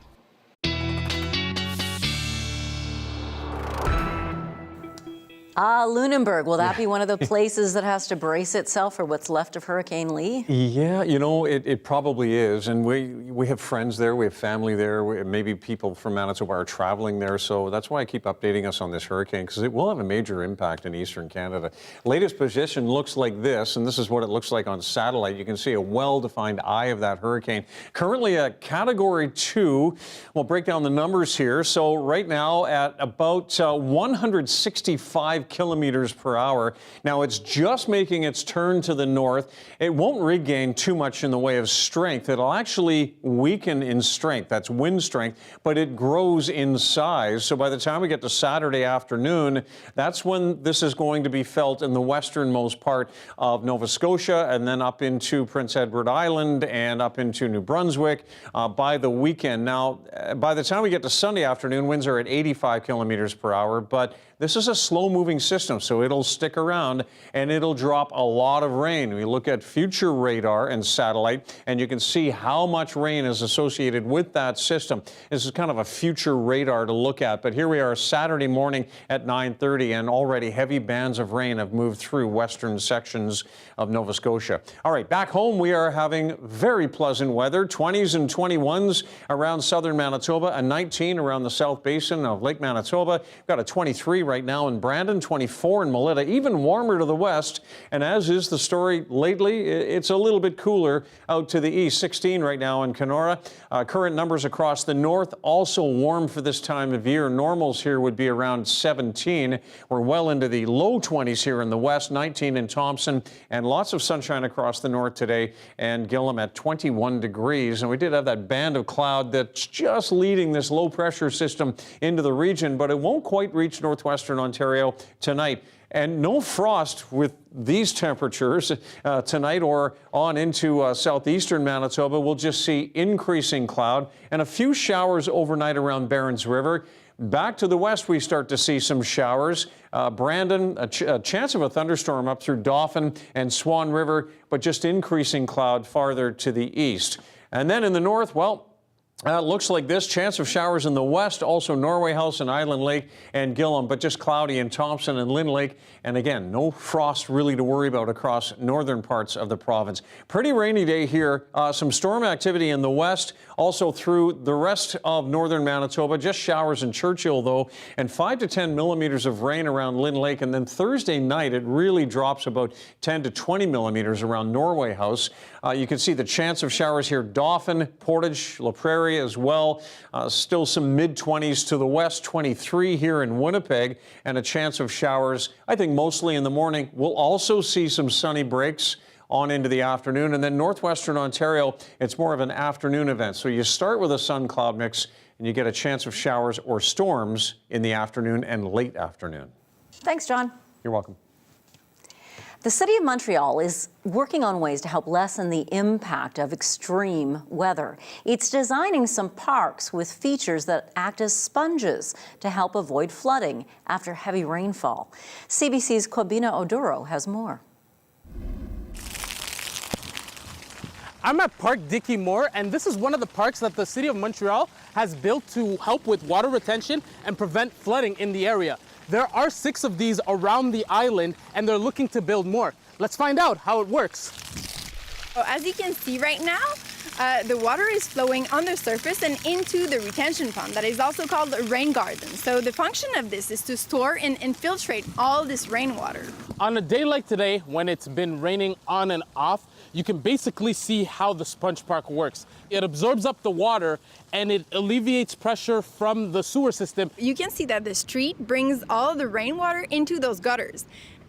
[SPEAKER 2] Lunenburg, will that be one of the places that has to brace itself for what's left of Hurricane Lee?
[SPEAKER 12] Yeah, you know, it probably is. And we have friends there, we have family there, maybe people from Manitoba are traveling there. So that's why I keep updating us on this hurricane, because it will have a major impact in eastern Canada. Latest position looks like this, and this is what it looks like on satellite. You can see a well-defined eye of that hurricane. Currently a Category 2. We'll break down the numbers here. So right now at about 165 kilometers per hour. Now it's just making its turn to the north. It won't regain too much in the way of strength. It'll actually weaken in strength. That's wind strength, but it grows in size. So by the time we get to Saturday afternoon, that's when this is going to be felt in the westernmost part of Nova Scotia and then up into Prince Edward Island and up into New Brunswick by the weekend. Now, by the time we get to Sunday afternoon, winds are at 85 kilometers per hour, but This is a slow-moving system, so it'll stick around and it'll drop a lot of rain. We look at future radar and satellite, and you can see how much rain is associated with that system. This is kind of a future radar to look at, but here we are Saturday morning at 9:30, and already heavy bands of rain have moved through western sections of Nova Scotia. All right, back home we are having very pleasant weather, 20s and 21s around southern Manitoba, a 19 around the South Basin of Lake Manitoba. We've got a 23 right now in Brandon, 24 in Melita, even warmer to the west. And as is the story lately, it's a little bit cooler out to the east. 16 right now in Kenora. Current numbers across the north, also warm for this time of year. Normals here would be around 17. We're well into the low 20s here in the west, 19 in Thompson, and lots of sunshine across the north today, and Gillam at 21 degrees. And we did have that band of cloud that's just leading this low pressure system into the region, but it won't quite reach northwestern Ontario tonight. And no frost with these temperatures tonight or on into southeastern Manitoba. We'll just see increasing cloud and a few showers overnight around Barons River. Back to the west, we start to see some showers. Brandon, a chance of a thunderstorm up through Dauphin and Swan River, but just increasing cloud farther to the east. And then in the north, well, looks like this. Chance of showers in the west, also Norway House and Island Lake and Gillam, but just cloudy in Thompson and Lynn Lake. And again, no frost really to worry about across northern parts of the province. Pretty rainy day here. Some storm activity in the west, also through the rest of northern Manitoba. Just showers in Churchill, though, and 5 to 10 millimeters of rain around Lynn Lake. And then Thursday night, it really drops about 10 to 20 millimeters around Norway House. You can see the chance of showers here. Dauphin, Portage, La Prairie as well. Still some mid-20s to the west, 23 here in Winnipeg, and a chance of showers, I think mostly in the morning. We'll also see some sunny breaks on into the afternoon. And then northwestern Ontario, it's more of an afternoon event. So you start with a sun-cloud mix, and you get a chance of showers or storms in the afternoon and late afternoon.
[SPEAKER 2] Thanks, John.
[SPEAKER 12] You're welcome.
[SPEAKER 2] The City of Montreal is working on ways to help lessen the impact of extreme weather. It's designing some parks with features that act as sponges to help avoid flooding after heavy rainfall. CBC's Kwabena Oduro has more.
[SPEAKER 1] I'm at Park Dickey Moore, and this is one of the parks that the City of Montreal has built to help with water retention and prevent flooding in the area. There are 6 of these around the island, and they're looking to build more. Let's find out how it works.
[SPEAKER 4] As you can see right now, the water is flowing on the surface and into the retention pond that is also called a rain garden. So the function of this is to store and infiltrate all this rainwater.
[SPEAKER 1] On a day like today, when it's been raining on and off, you can basically see how the sponge park works. It absorbs up the water and it alleviates pressure from the sewer system.
[SPEAKER 4] You can see that the street brings all the rainwater into those gutters.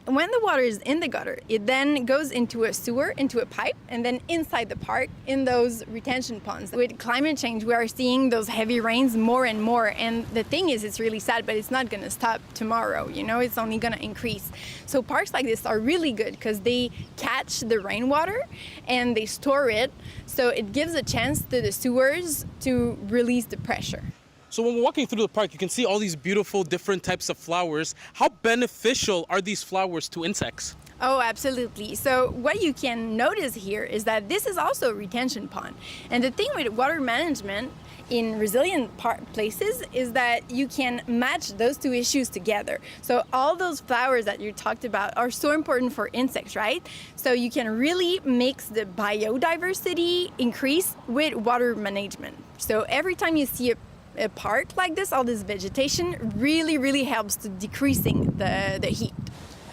[SPEAKER 4] When the water is in the gutter, it then goes into a sewer, into a pipe, and then inside the park in those retention ponds. With climate change, we are seeing those heavy rains more and more. And the thing is, it's really sad, but it's not going to stop tomorrow. You know, it's only going to increase. So parks like this are really good because they catch the rainwater and they store it. So it gives a chance to the sewers to release the pressure.
[SPEAKER 1] So when we're walking through the park, you can see all these beautiful different types of flowers. How beneficial are these flowers to insects?
[SPEAKER 4] Oh, absolutely. So what you can notice here is that this is also a retention pond. And the thing with water management in resilient places is that you can match those two issues together. So all those flowers that you talked about are so important for insects, right? So you can really mix the biodiversity increase with water management. So every time you see a park like this, all this vegetation really helps to decreasing the heat.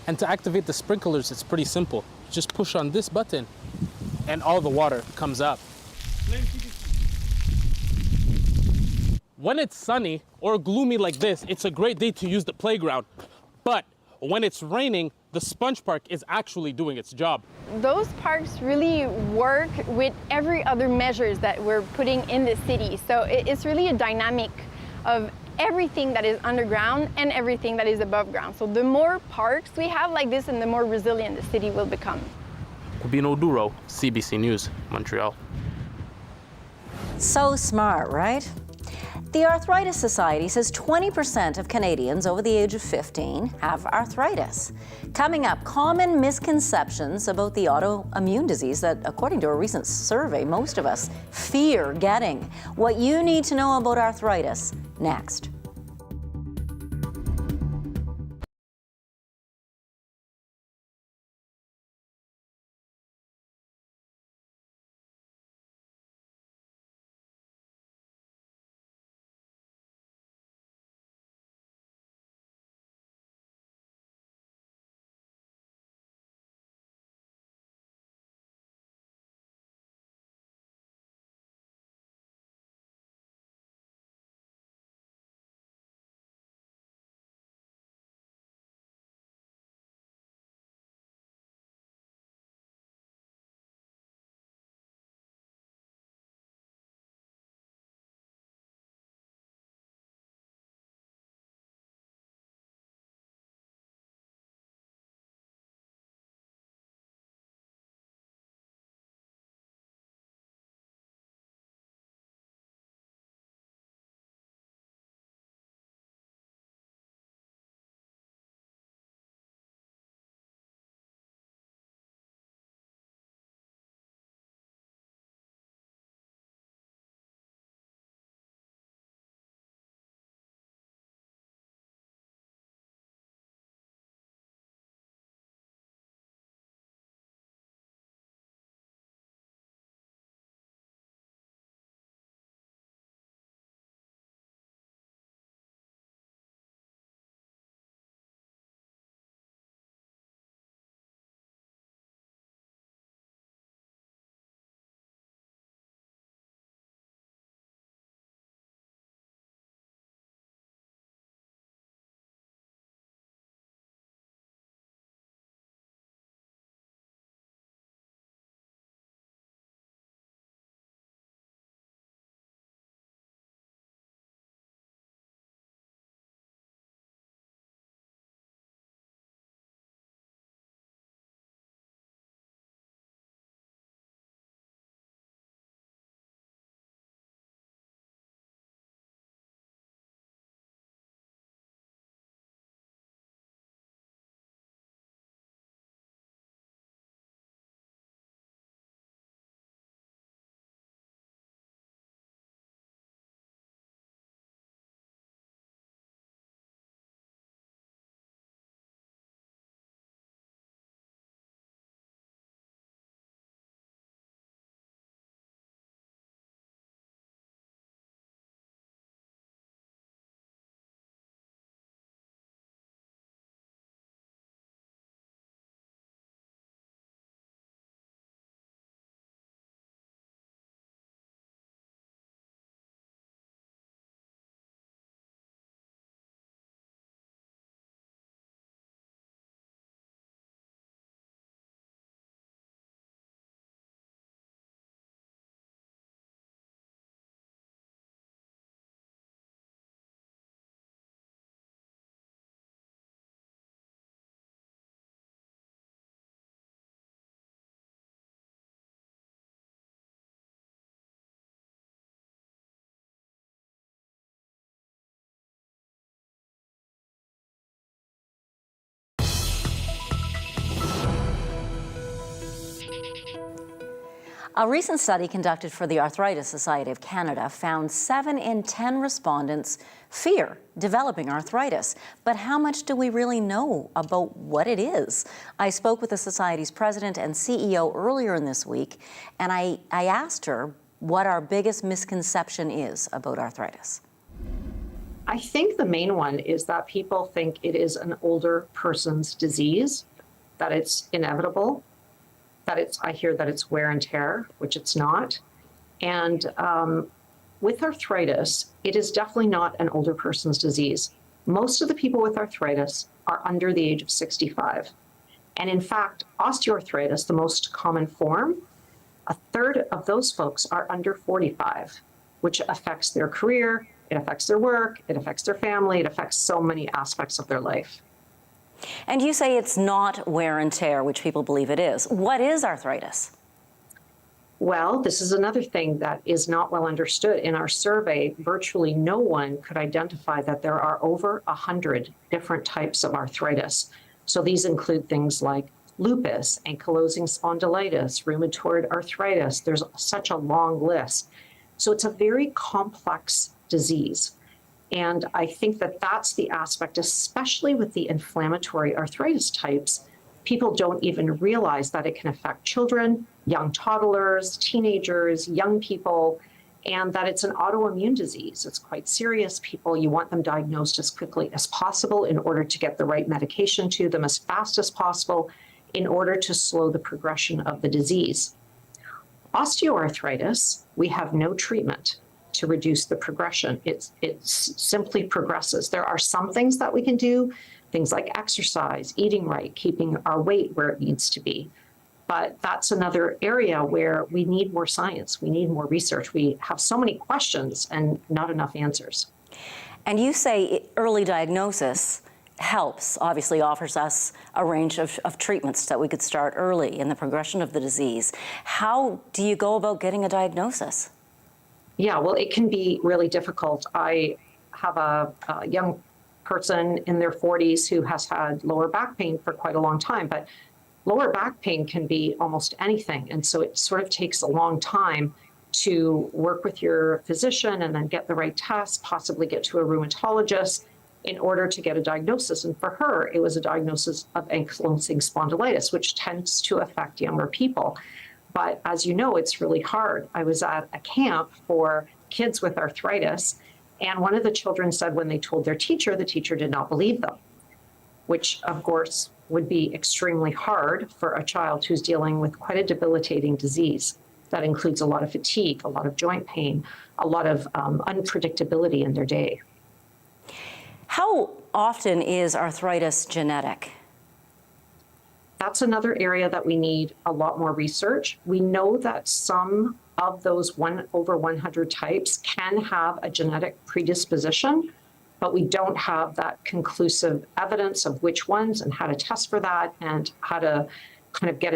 [SPEAKER 1] And to activate the sprinklers, it's pretty simple. Just push on this button and all the water comes up. When it's sunny or gloomy like this, it's a great day to use the playground. But when it's raining, the sponge park is actually doing its job.
[SPEAKER 4] Those parks really work with every other measures that we're putting in the city. So it's really a dynamic of everything that is underground and everything that is above ground. So the more parks we have like this, and the more resilient the city will become.
[SPEAKER 1] Kwabena Oduro, CBC News, Montreal.
[SPEAKER 2] So smart, right? The Arthritis Society says 20% of Canadians over the age of 15 have arthritis. Coming up, common misconceptions about the autoimmune disease that, according to a recent survey, most of us fear getting. What you need to know about arthritis, next. A recent study conducted for the Arthritis Society of Canada found 7 in 10 respondents fear developing arthritis. But how much do we really know about what it is? I spoke with the Society's president and CEO earlier in this week, and I asked her what our biggest misconception is about arthritis.
[SPEAKER 5] I think the main one is that people think it is an older person's disease, that it's inevitable, that I hear that it's wear and tear, which it's not. And with arthritis, it is definitely not an older person's disease. Most of the people with arthritis are under the age of 65. And in fact, osteoarthritis, the most common form, a third of those folks are under 45, which affects their career, it affects their work, it affects their family, it affects so many aspects of their life.
[SPEAKER 2] And you say it's not wear and tear, which people believe it is. What is arthritis?
[SPEAKER 5] Well, this is another thing that is not well understood. In our survey, virtually no one could identify that there are over 100 different types of arthritis. So these include things like lupus, ankylosing spondylitis, rheumatoid arthritis. There's such a long list. So it's a very complex disease. And I think that that's the aspect, especially with the inflammatory arthritis types. People don't even realize that it can affect children, young toddlers, teenagers, young people, and that it's an autoimmune disease. It's quite serious. People, you want them diagnosed as quickly as possible in order to get the right medication to them as fast as possible in order to slow the progression of the disease. Osteoarthritis, we have no treatment to reduce the progression. It simply progresses. There are some things that we can do, things like exercise, eating right, keeping our weight where it needs to be. But that's another area where we need more science. We need more research. We have so many questions and not enough answers.
[SPEAKER 2] And you say early diagnosis helps, obviously offers us a range of treatments that we could start early in the progression of the disease. How do you go about getting a diagnosis?
[SPEAKER 5] Yeah, well, it can be really difficult. I have a young person in their 40s who has had lower back pain for quite a long time, but lower back pain can be almost anything. And so it sort of takes a long time to work with your physician and then get the right tests, possibly get to a rheumatologist in order to get a diagnosis. And for her, it was a diagnosis of ankylosing spondylitis, which tends to affect younger people. But as you know, it's really hard. I was at a camp for kids with arthritis, and one of the children said when they told their teacher, the teacher did not believe them, which of course would be extremely hard for a child who's dealing with quite a debilitating disease. That includes a lot of fatigue, a lot of joint pain, a lot of unpredictability in their day.
[SPEAKER 2] How often is arthritis genetic?
[SPEAKER 5] That's another area that we need a lot more research. We know that some of those over 100 types can have a genetic predisposition, but we don't have that conclusive evidence of which ones and how to test for that and how to kind of get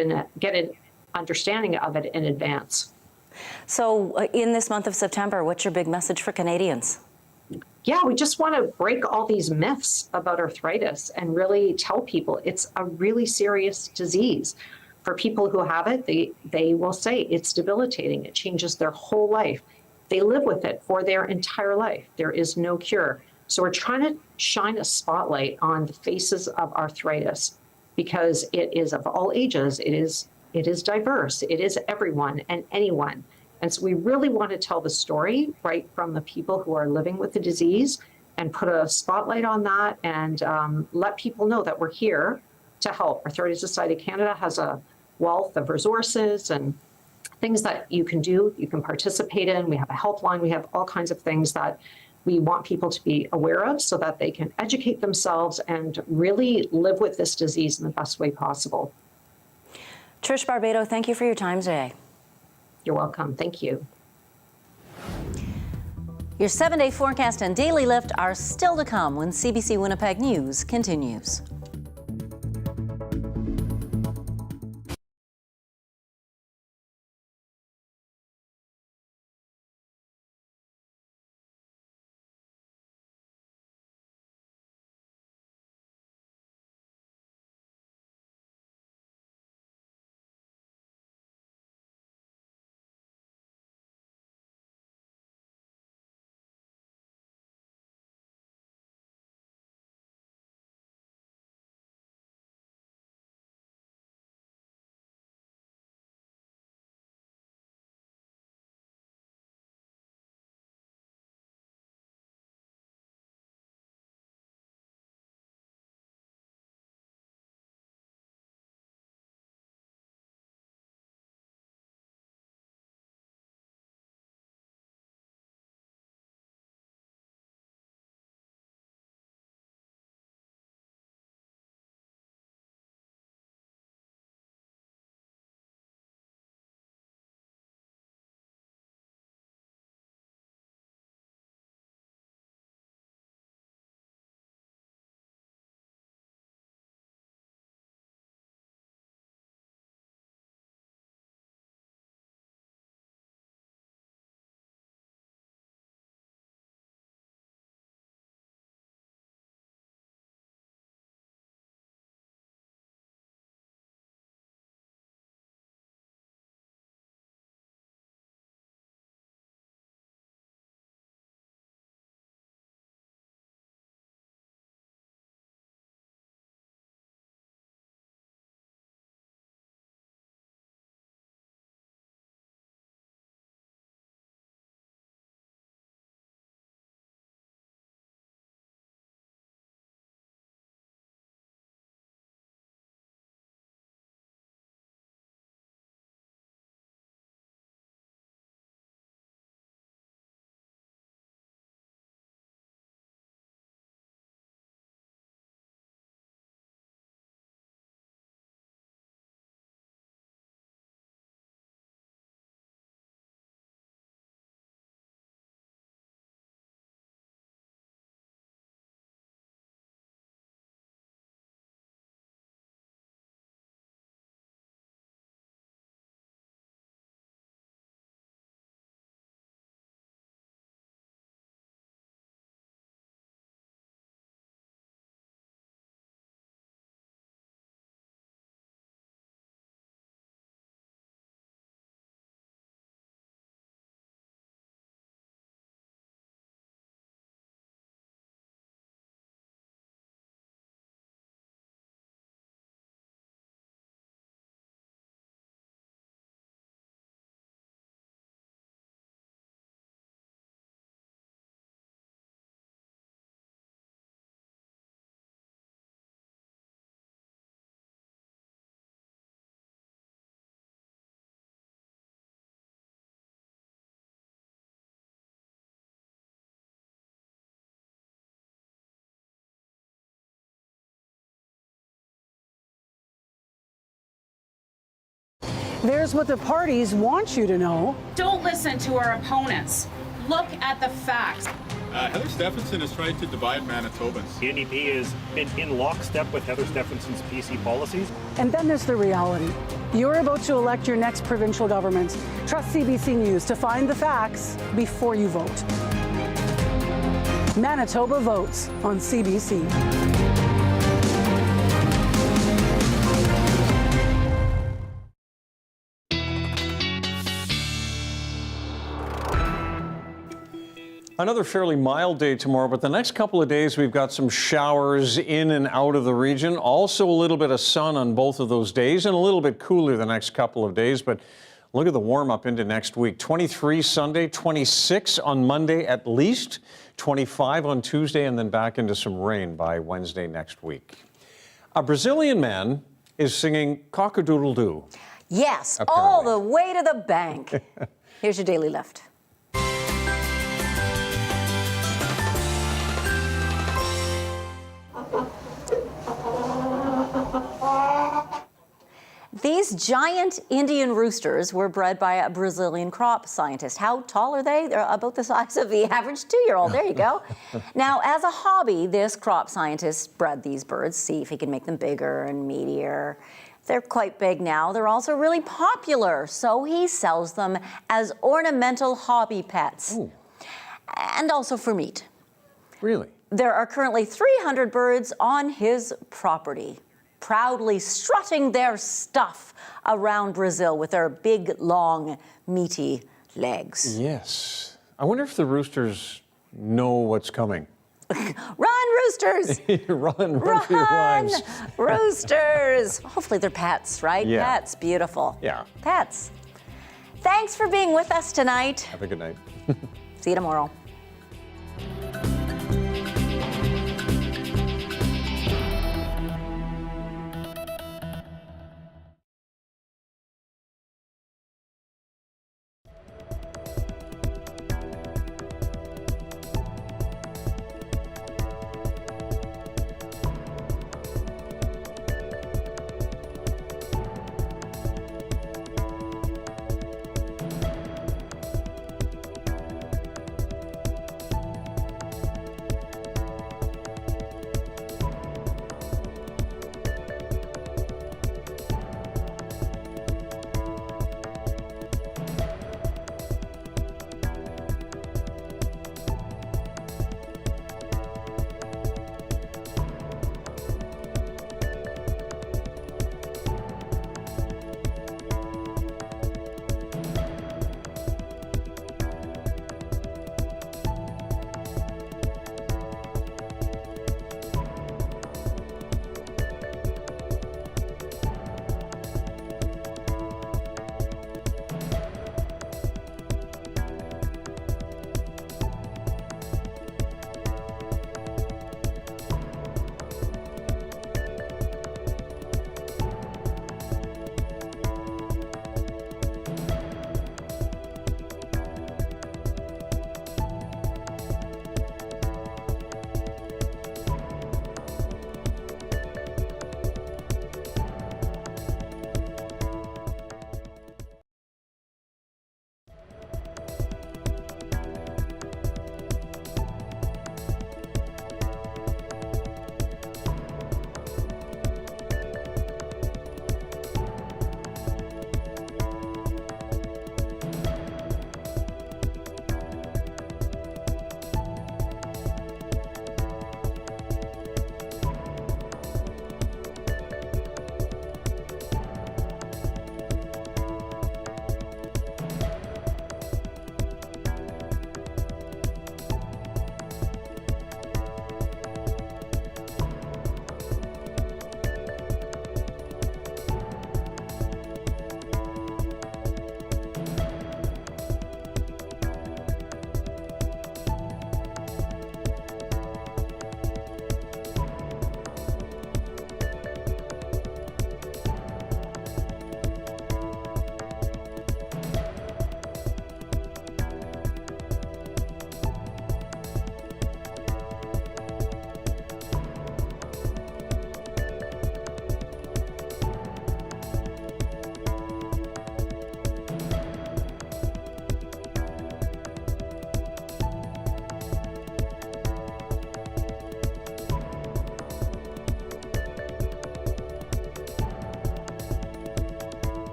[SPEAKER 5] an understanding of it in advance.
[SPEAKER 2] So in this month of September, what's your big message for Canadians?
[SPEAKER 5] Yeah, we just want to break all these myths about arthritis and really tell people it's a really serious disease. For people who have it, they will say it's debilitating. It changes their whole life. They live with it for their entire life. There is no cure. So we're trying to shine a spotlight on the faces of arthritis because it is of all ages. It is diverse. It is everyone and anyone. And so we really want to tell the story right from the people who are living with the disease and put a spotlight on that and let people know that we're here to help. Arthritis Society of Canada has a wealth of resources and things that you can do, you can participate in. We have a helpline. We have all kinds of things that we want people to be aware of so that they can educate themselves and really live with this disease in the best way possible.
[SPEAKER 2] Trish Barbado, thank you for your time today.
[SPEAKER 5] You're welcome. Thank you.
[SPEAKER 2] Your 7-day forecast and daily lift are still to come when CBC Winnipeg News continues.
[SPEAKER 3] There's what the parties want you to know.
[SPEAKER 6] Don't listen to our opponents. Look at the facts.
[SPEAKER 20] Heather Stephenson has tried to divide Manitobans.
[SPEAKER 19] The NDP has been in lockstep with Heather Stephenson's PC policies.
[SPEAKER 3] And then there's the reality. You're about to elect your next provincial government. Trust CBC News to find the facts before you vote. Manitoba votes on CBC.
[SPEAKER 12] Another fairly mild day tomorrow, but the next couple of days we've got some showers in and out of the region. Also a little bit of sun on both of those days and a little bit cooler the next couple of days. But look at the warm up into next week. 23 Sunday, 26 on Monday at least, 25 on Tuesday, and then back into some rain by Wednesday next week. A Brazilian man is singing Cock-a-Doodle-Doo.
[SPEAKER 2] Yes,
[SPEAKER 12] Apparently.
[SPEAKER 2] all the way to the bank. Here's your Daily Lift. These giant Indian roosters were bred by a Brazilian crop scientist. How tall are they? They're about the size of the average 2-year-old. There you go. Now, as a hobby, this crop scientist bred these birds, see if he can make them bigger and meatier. They're quite big now. They're also really popular, so he sells them as ornamental hobby pets.
[SPEAKER 12] Ooh.
[SPEAKER 2] And also for meat.
[SPEAKER 12] Really?
[SPEAKER 2] There are currently 300 birds on his property, proudly strutting their stuff around Brazil with their big, long, meaty legs.
[SPEAKER 12] Yes. I wonder if the roosters know what's coming.
[SPEAKER 2] Run, roosters!
[SPEAKER 12] Run for your lives.
[SPEAKER 2] Roosters! Hopefully they're pets, right?
[SPEAKER 12] Yeah.
[SPEAKER 2] Pets, beautiful.
[SPEAKER 12] Yeah.
[SPEAKER 2] Pets. Thanks for being with us tonight.
[SPEAKER 12] Have a good night.
[SPEAKER 2] See you tomorrow.